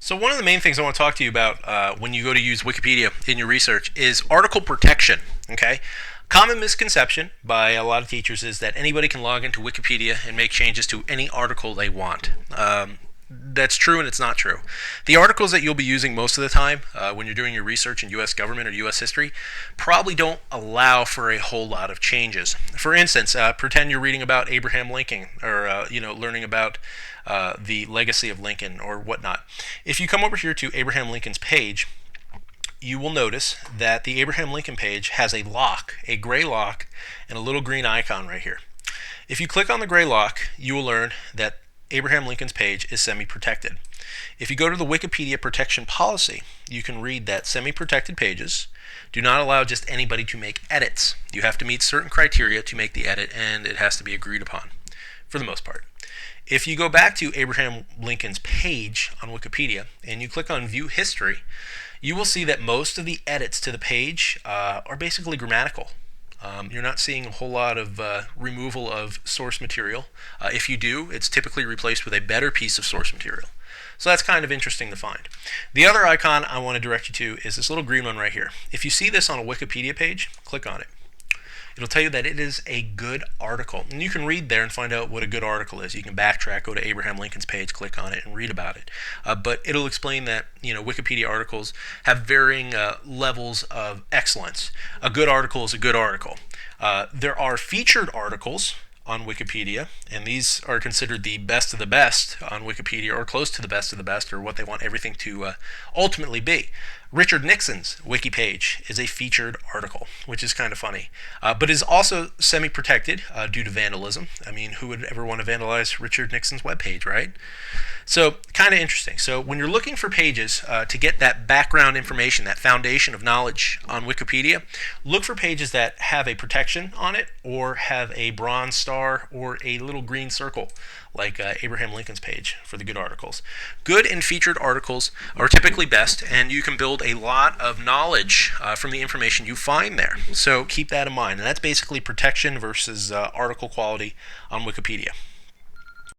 So one of the main things I want to talk to you about when you go to use Wikipedia in your research is article protection. Okay, common misconception by a lot of teachers is that anybody can log into Wikipedia and make changes to any article they want. That's true and it's not true. The articles that you'll be using most of the time when you're doing your research in U.S. government or U.S. history probably don't allow for a whole lot of changes. For instance, pretend you're reading about Abraham Lincoln or learning about the legacy of Lincoln or whatnot. If you come over here to Abraham Lincoln's page, you will notice that the Abraham Lincoln page has a lock, a gray lock, and a little green icon right here. If you click on the gray lock, you will learn that Abraham Lincoln's page is semi-protected. If you go to the Wikipedia protection policy, you can read that semi-protected pages do not allow just anybody to make edits. You have to meet certain criteria to make the edit, and it has to be agreed upon, for the most part. If you go back to Abraham Lincoln's page on Wikipedia and you click on View History, you will see that most of the edits to the page are basically grammatical. You're not seeing a whole lot of removal of source material. If you do, it's typically replaced with a better piece of source material. So that's kind of interesting to find. The other icon I want to direct you to is this little green one right here. If you see this on a Wikipedia page, click on it. It'll tell you that it is a good article. And you can read there and find out what a good article is. You can backtrack, go to Abraham Lincoln's page, click on it, and read about it. But it'll explain that Wikipedia articles have varying levels of excellence. A good article is a good article. There are featured articles on Wikipedia, and these are considered the best of the best on Wikipedia, or close to the best of the best, or what they want everything to ultimately be. Richard Nixon's wiki page is a featured article, which is kind of funny, but is also semi-protected due to vandalism. I mean, who would ever want to vandalize Richard Nixon's webpage, right? So, kind of interesting. So, when you're looking for pages to get that background information, that foundation of knowledge on Wikipedia, look for pages that have a protection on it or have a bronze star or a little green circle, like Abraham Lincoln's page for the good articles. Good and featured articles are typically best, and you can build a lot of knowledge from the information you find there. So keep that in mind. And that's basically protection versus article quality on Wikipedia.